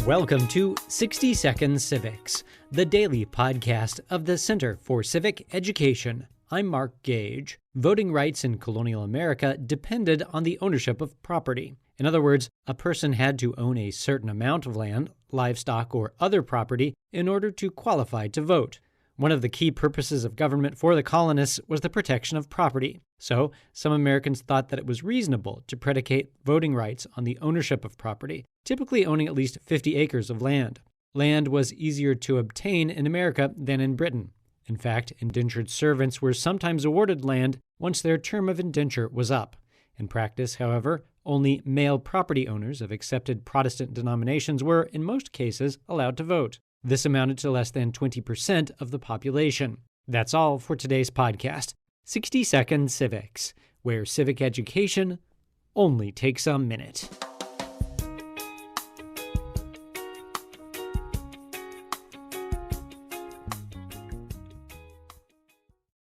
Welcome to 60 Second Civics, the daily podcast of the Center for Civic Education. I'm Mark Gage. Voting rights in colonial America depended on the ownership of property. In other words, a person had to own a certain amount of land, livestock, or other property in order to qualify to vote. One of the key purposes of government for the colonists was the protection of property. So, some Americans thought that it was reasonable to predicate voting rights on the ownership of property, typically owning at least 50 acres of land. Land was easier to obtain in America than in Britain. In fact, indentured servants were sometimes awarded land once their term of indenture was up. In practice, however, only male property owners of accepted Protestant denominations were, in most cases, allowed to vote. This amounted to less than 20% of the population. That's all for today's podcast, 60 Second Civics, where civic education only takes a minute.